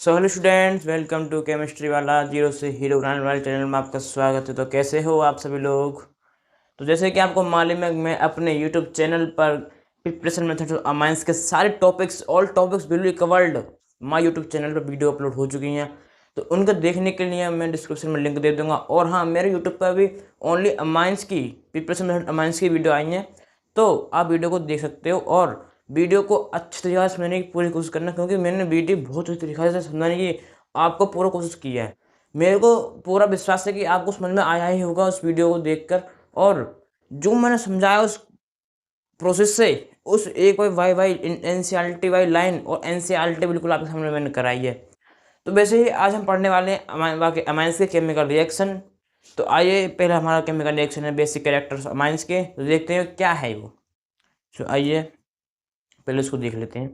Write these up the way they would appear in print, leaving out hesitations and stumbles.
So hello students, welcome to chemistry वाला zero से hero बनाने वाले चैनल में आपका स्वागत है। तो कैसे हो आप सभी लोग। तो जैसे कि आपको मालूम है, मैं अपने यूट्यूब चैनल पर प्रिपरेशन मेथड्स ऑफ अमाइंस के सारे टॉपिक्स ऑल टॉपिक्स बिल्कुल कवर्ड माय यूट्यूब चैनल पर वीडियो अपलोड हो चुकी हैं। तो उनको देखने के लिए मैं डिस्क्रिप्शन में लिंक दे दूंगा। और हाँ, मेरे यूट्यूब पर भी ओनली अमाइंस की प्रिपरेशन मेथड अमाइंस की वीडियो आई हैं, तो आप वीडियो को देख सकते हो और वीडियो को अच्छी तरीके से समझने की पूरी कोशिश करना, क्योंकि मैंने वीडियो बहुत अच्छी तरीके से समझाने की आपको पूरा कोशिश की है। मेरे को पूरा विश्वास है कि आपको समझ में आया ही होगा उस वीडियो को देखकर। और जो मैंने समझाया उस प्रोसेस से, उस एक Y Y Y NCERT Y line और एनसीईआरटी बिल्कुल आपके सामने मैंने कराई है। तो वैसे ही आज हम पढ़ने वाले हैं अमाइंस के केमिकल रिएक्शन। तो आइए, पहले हमारा केमिकल रिएक्शन है बेसिक कैरेक्टर्स अमाइंस के, तो देखते हैं क्या है वो। तो आइए पहले उसको देख लेते हैं।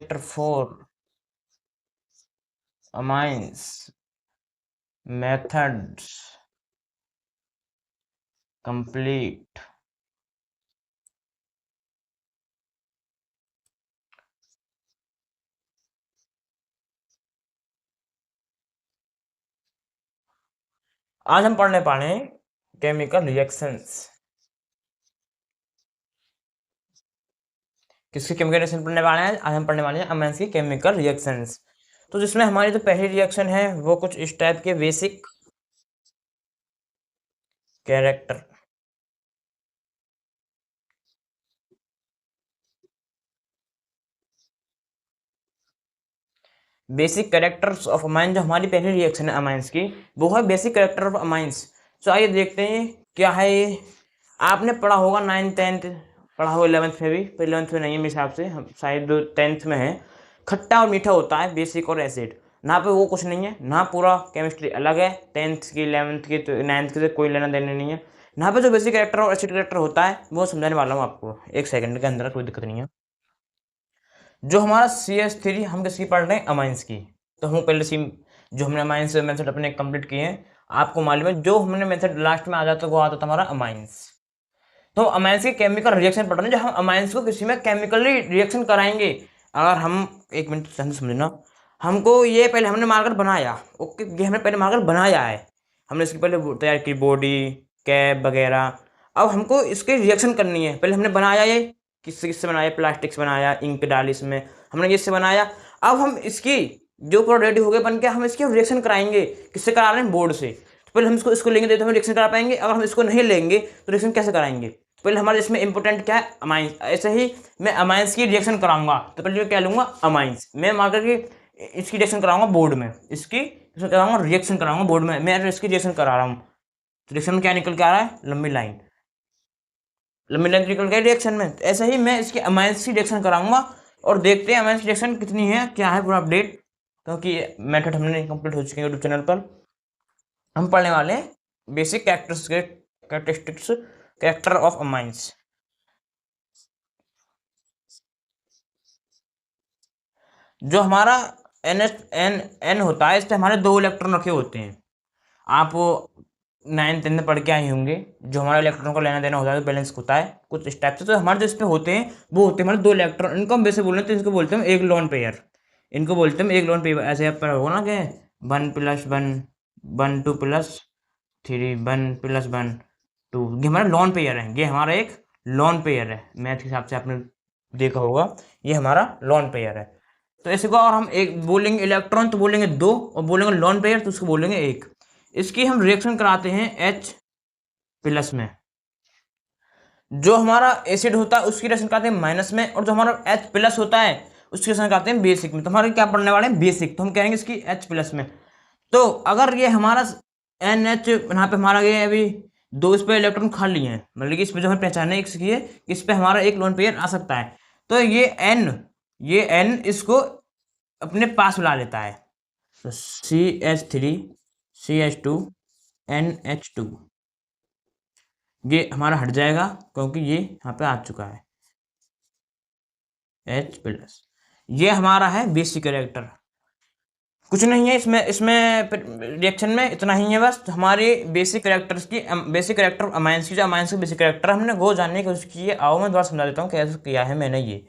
Chapter 4 amines methods complete. आज हम पढ़ने पा रहे हैं केमिकल रिएक्शंस। किसके केमिकल रिएक्शन पढ़ने वाले हैं? आज हम पढ़ने वाले हैं अमाइंस की केमिकल रिएक्शंस। तो जिसमें हमारी जो पहली रिएक्शन है वो कुछ इस टाइप के basic character. Basic characters of amine, जो हमारी पहली रिएक्शन है अमाइंस की, वो है बेसिक कैरेक्टर ऑफ अमाइंस। तो आइए देखते हैं क्या है ये। आपने पढ़ा होगा 9th 10th, पढ़ा होगा 11th में भी, पर 11th में नहीं है मेरे हिसाब से, हम शायद 10th में है। खट्टा और मीठा होता है बेसिक और एसिड, ना पे वो कुछ नहीं है, ना पूरा केमिस्ट्री अलग है 10th की 11th की तो 9th की से कोई लेना देना नहीं है। यहाँ पे जो बेसिक कैरेक्टर और एसिड कैरेक्टर होता है वो समझाने वाला हूँ आपको, एक सेकंड के अंदर, कोई दिक्कत नहीं है। जो हमारा CH3, हम किसकी पढ़ रहे हैं? अमाइंस की। तो हम पहले सी जो हमने अमाइंस मेथड अपने कंप्लीट किए हैं, आपको मालूम है जो हमने मेथड लास्ट में आ जाता है वो आता था हमारा अमाइंस। तो अमाइंस के केमिकल रिएक्शन पढ़ रहे हैं, जो हम अमाइंस को किसी में केमिकली रिएक्शन कराएंगे। अगर हम एक मिनट ध्यान से समझना, हमको ये पहले हमने मार्कर बनाया, ओके, ये हमने पहले मार्कर बनाया है, हमने इसकी पहले तैयार की बॉडी कैप वगैरह। अब हमको इसकी रिएक्शन करनी है। पहले हमने बनाया ये, किससे किससे बनाया? प्लास्टिक से बनाया, इंक डाली इसमें, हमने इससे बनाया। अब हम इसकी जो पूरा रेडी हो गए बन के, हम इसकी रिएक्शन कराएंगे। किससे करा रहे हैं? बोर्ड से। तो पहले हम इसको लेंगे तो हम रिएक्शन करा पाएंगे। अगर हम इसको नहीं लेंगे तो रिएक्शन कैसे कराएंगे? पहले हमारे इसमें इंपॉर्टेंट क्या है? अमाइंस। ऐसे ही मैं अमाइंस की रिएक्शन कराऊंगा, तो पहले मैं क्या लूंगा? अमाइंस। मैं मार्कर की इसकी रिएक्शन कराऊंगा बोर्ड में, इसकी कराऊंगा रिएक्शन कराऊंगा बोर्ड में, मैं इसकी रिएक्शन करा रहा हूँ। तो रिएक्शन में क्या निकल के आ रहा है? लंबी लाइन। लंबी लाइन निकल गई रिएक्शन में। तो ऐसे ही मैं इसकी अमाइंस की रिएक्शन कराऊंगा और देखते हैं अमाइंस की रिएक्शन कितनी है, क्या है पूरा अपडेट, क्योंकि मेथड हमने कंप्लीट हो चुके हैं यूट्यूब चैनल पर। हम पढ़ने वाले हैं basic characteristics character of amines. जो हमारा एन होता है, इस पे हमारे 2 इलेक्ट्रॉन रखे होते हैं। आप 9th 10th में पढ़ के आए होंगे, जो हमारे इलेक्ट्रॉन को लेना देना होता है, बैलेंस होता है कुछ इस टाइप से। तो हमारे जो इसमें होते हैं वो होते हैं हमारे 2 इलेक्ट्रॉन। इनको हम वैसे बोल रहे हैं तो इसको बोलते हैं एक लोन पेयर। इनको बोलते हैं एक लोन पेयर। ऐसे आप होगा ना कि 1+1 1 2+3 1+1 2, ये हमारा लॉन पेयर है। ये हमारा एक लॉन पेयर है, मैथ के हिसाब से आपने देखा होगा, ये हमारा लॉन पेयर है। तो इसी को और हम एक बोलेंगे इलेक्ट्रॉन तो बोलेंगे 2, और बोलेंगे लॉन पेयर तो उसको बोलेंगे 1। इसकी हम रिएक्शन कराते हैं H+ में। जो हमारा एसिड होता है उसकी रिएक्शन कराते हैं माइनस में, और जो हमारा H+ होता है उसकी रिएक्शन कराते हैं बेसिक में। तो हमारे क्या पढ़ने वाले हैं? बेसिक। तो हम कहेंगे इसकी H+ में। तो अगर ये हमारा NH, यहाँ पे हमारा ये अभी 2 इस पे इलेक्ट्रॉन खाली हैं, मतलब कि इस पे जो हमें पहचानना है इसकी है, इस पे हमारा एक लोन पेयर आ सकता है। तो ये N इसको अपने पास बुला लेता है। तो CH3 CH2 NH2, ये हमारा हट जाएगा क्योंकि ये यहाँ पे आ चुका है H+। ये हमारा है बेसिक कैरेक्टर। कुछ नहीं है इसमें इसमें रिएक्शन में इतना ही है बस। हमारे बेसिक कैरेक्टर्स की बेसिक कैरेक्टर अमाइंस की जो अमाइंस के बेसिक कैरेक्टर हमने वो जानने की कोशिश की है। आओ मैं दोबारा समझा देता हूँ कैसे किया है मैंने। ये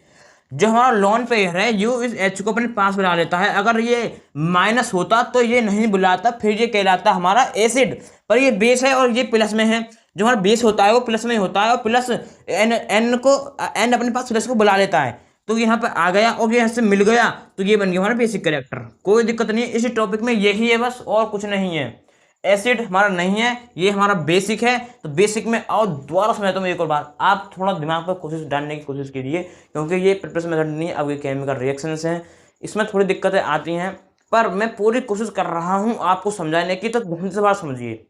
जो हमारा लॉन पेयर है यू इस एच को अपने पास बुला लेता है। अगर ये माइनस होता तो ये नहीं बुलाता, फिर ये कहलाता हमारा एसिड। पर ये बेस है और ये प्लस में है। जो हमारा बेस होता है वो प्लस में होता है और प्लस एन को एन अपने पास प्लस को बुला लेता है। तो यहाँ पे आ गया और ये यहाँ से मिल गया तो ये बन गया हमारा बेसिक कैरेक्टर। कोई दिक्कत नहीं है इसी टॉपिक में, यही है बस और कुछ नहीं है। एसिड हमारा नहीं है, ये हमारा बेसिक है। तो बेसिक में आओ दोबारा समझाता हूँ एक और बात, आप थोड़ा दिमाग पर कोशिश डालने की कोशिश कीजिए, क्योंकि ये प्रिपरेशन मेथड नहीं है, अब ये केमिकल रिएक्शंस हैं, इसमें थोड़ी दिक्कतें आती हैं। पर मैं पूरी कोशिश कर रहा हूँ आपको समझाने की, तो ध्यान से बात समझिए।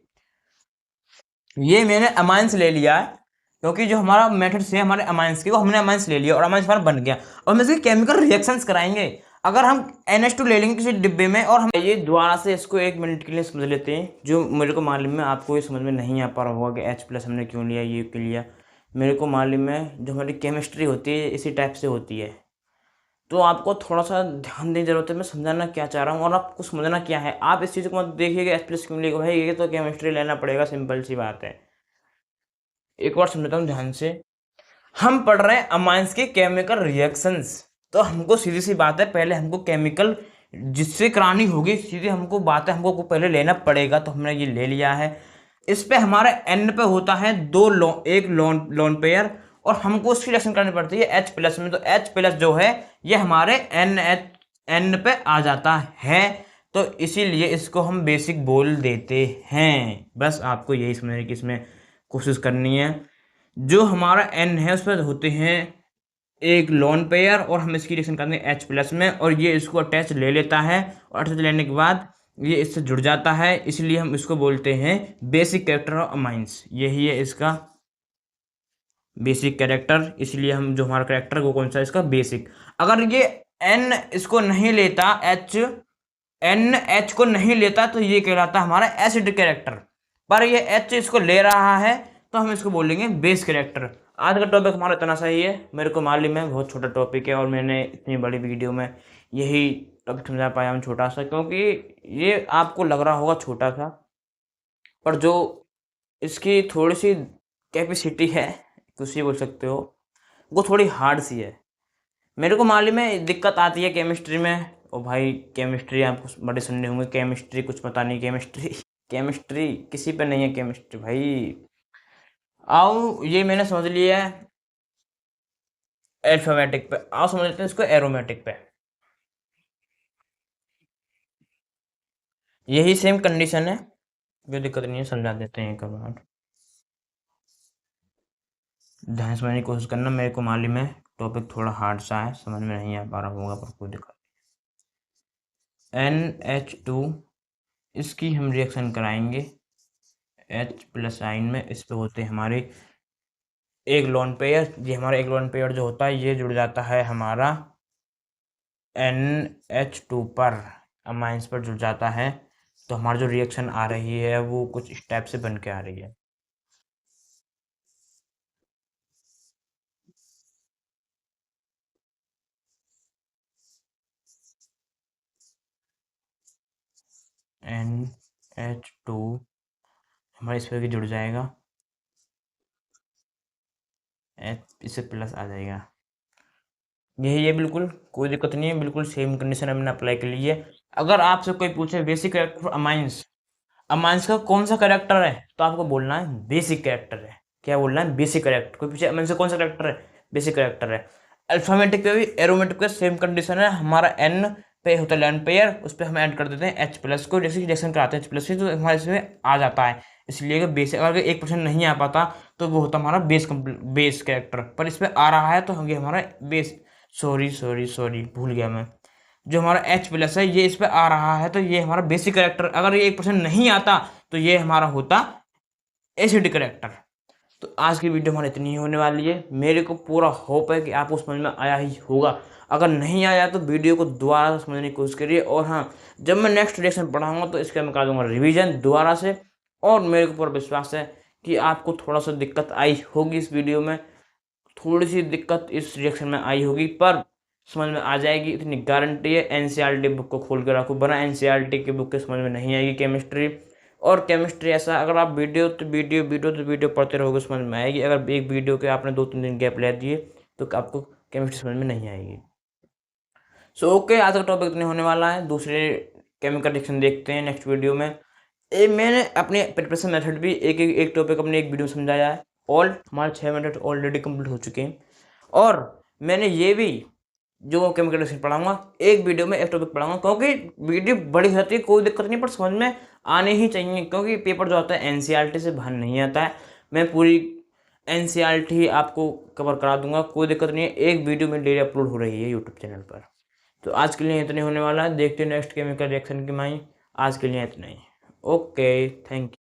ये मैंने अमाइंस ले लिया है, क्योंकि जो हमारा मेथड से हमारे अमाइंस की वो हमने अमाइंस ले लिया और अमाइंस हमारा बन गया। और हम इसके केमिकल रिएक्शंस कराएंगे। अगर हम NH2 ले लेंगे किसी डिब्बे में और हम ये दोबारा से इसको 1 मिनट के लिए समझ लेते हैं, जो मेरे को मालूम है आपको ये समझ में नहीं आ पा रहा होगा कि H+ हमने क्यों लिया, ये क्यों लिया। मेरे को मालूम है जो हमारी केमिस्ट्री होती है इसी टाइप से होती है। तो आपको थोड़ा सा ध्यान देने की जरूरत है, मैं समझाना क्या चाह रहा हूँ और आपको समझना क्या है। आप इस चीज़ को मत देखिए कि H+ क्यों लेगा, भाई ये तो केमिस्ट्री लेना पड़ेगा, सिंपल सी बात है। एक बार समझता हूँ ध्यान से। हम पढ़ रहे हैं अमाइंस के केमिकल रिएक्शंस, तो हमको सीधी सी बात है पहले हमको केमिकल जिससे करानी होगी सीधी हमको बात है, हमको पहले लेना पड़ेगा। तो हमने ये ले लिया है। इस पे हमारे N पे होता है एक लोन पेयर और हमको उसकी रिएक्शन करनी पड़ती है H+ में। तो H+ जो है ये हमारे N पे आ जाता है, तो इसीलिए इसको हम बेसिक बोल देते हैं। बस आपको यही समझने की इसमें कोशिश करनी है। जो हमारा N है उस पर होते हैं एक लोन पेयर और हम इसकी रिएक्शन करते हैं H+ में, और ये इसको अटैच ले लेता है और अटैच लेने के बाद ये इससे जुड़ जाता है, इसलिए हम इसको बोलते हैं बेसिक कैरेक्टर ऑफ अमाइंस। यही है इसका बेसिक कैरेक्टर, इसलिए हम जो हमारा कैरेक्टर वो कौन सा इसका बेसिक। अगर ये N इसको नहीं लेता, H को नहीं लेता तो ये कहलाता हमारा एसिड कैरेक्टर। पर ये H इसको ले रहा है तो हम इसको बोलेंगे बेस कैरेक्टर। आज का टॉपिक हमारा इतना सही है, मेरे को मालूम है बहुत छोटा टॉपिक है और मैंने इतनी बड़ी वीडियो में यही टॉपिक समझा पाया हूँ छोटा सा, क्योंकि ये आपको लग रहा होगा छोटा सा, पर जो इसकी थोड़ी सी कैपेसिटी है कुछ ही बोल सकते हो, वो थोड़ी हार्ड सी है। मेरे को मालूम है दिक्कत आती है केमिस्ट्री में। ओ भाई केमिस्ट्री आपको बड़े सुनने होंगे, केमिस्ट्री कुछ पता नहीं, केमिस्ट्री किसी पे नहीं है केमिस्ट्री भाई। आओ ये मैंने समझ लिया है अल्फाबेटिक पे, आओ समझ लेते हैं इसको एरोमेटिक पे। यही सेम कंडीशन है, कोई दिक्कत नहीं है, समझा देते हैं एक बार। ध्यान समझने की कोशिश करना, मेरे को मालूम है टॉपिक थोड़ा हार्ड सा है, समझ में नहीं आ पा रहा होगा, पर कोई दिक्कत नहीं। NH2 इसकी हम रिएक्शन कराएंगे H+ आइन में। इस पे होते हैं हमारे एक लोन पेयर, ये हमारा एक लोन पेयर जो होता है ये जुड़ जाता है हमारा NH2 पर, अमाइंस पर जुड़ जाता है। तो हमारी जो रिएक्शन आ रही है वो कुछ इस टाइप से बन के आ रही है। NH2 हमारे इस पर जुड़ जाएगा, इससे प्लस आ जाएगा। यही है, बिल्कुल कोई दिक्कत नहीं है, बिल्कुल सेम कंडीशन हमने अप्लाई कर ली है। अगर आपसे कोई पूछे basic character for amines, amines का कौन सा कैरेक्टर है, तो आपको बोलना है बेसिक कैरेक्टर है। क्या बोलना है? Basic character. कोई पूछे अमाइंस का कौन सा कैरेक्टर है, बेसिक कैरेक्टर है। अल्फामेटिक पे भी एरोमेटिक पे सेम कंडीशन है, हमारा N पे होता है लैंड पेयर, उस पर हम ऐड कर देते हैं H+ को, जैसे रिएक्शन कराते हैं H+ से तो हमारे इसमें आ जाता है। इसलिए बेसिक अगर 1% नहीं आ पाता तो वो होता हमारा बेस कैरेक्टर, पर इस पर आ रहा है तो ये हमारा बेस, सॉरी भूल गया मैं, जो हमारा H+ है ये इस पे आ रहा है तो ये हमारा बेसिक कैरेक्टर। अगर ये 1% नहीं आता तो ये हमारा होता एसिड कैरेक्टर। तो आज की वीडियो हमारी इतनी ही होने वाली है। मेरे को पूरा होप है कि आपको समझ में आया ही होगा। अगर नहीं आया तो वीडियो को दोबारा समझने की कोशिश करिए, और हाँ जब मैं नेक्स्ट रिएक्शन पढ़ाऊँगा तो इसका मैं कर दूँगा रिविजन दोबारा से। और मेरे को पूरा विश्वास है कि आपको थोड़ा सा दिक्कत आई होगी इस वीडियो में, थोड़ी सी दिक्कत इस रिएक्शन में आई होगी, पर समझ में आ जाएगी, इतनी गारंटी है। एनसीईआरटी बुक को खोल के रखो, बना एनसीईआरटी की बुक के समझ में नहीं आएगी केमिस्ट्री। और केमिस्ट्री ऐसा, अगर आप वीडियो पढ़ते रहोगे समझ में आएगी। अगर एक वीडियो के आपने 2-3 दिन गैप ले दिए तो आपको केमिस्ट्री समझ में नहीं आएगी। सो ओके, आज का टॉपिक इतने होने वाला है। दूसरे केमिकल रिएक्शन देखते हैं नेक्स्ट वीडियो में। मैंने अपने प्रिपरेशन मेथड भी एक टॉपिक अपने एक वीडियो में समझाया है। हमारे 6 मिनट ऑलरेडी कंप्लीट हो चुके हैं। और मैंने ये भी जो केमिकल रिएक्शन पढ़ाऊंगा, एक वीडियो में एक टॉपिक पढ़ाऊंगा, क्योंकि वीडियो बड़ी होती है कोई दिक्कत नहीं, पर समझ में आने ही चाहिए, क्योंकि पेपर जो आता है एनसीईआरटी से बाहर नहीं आता है। मैं पूरी एनसीईआरटी आपको कवर करा दूंगा, कोई दिक्कत नहीं है। एक वीडियो में डेली अपलोड हो रही है यूट्यूब चैनल पर। तो आज के लिए इतने होने वाला है, देखते हैं नेक्स्ट केमिकल रिएक्शन की माई। आज के लिए इतना ही। Okay, thank you.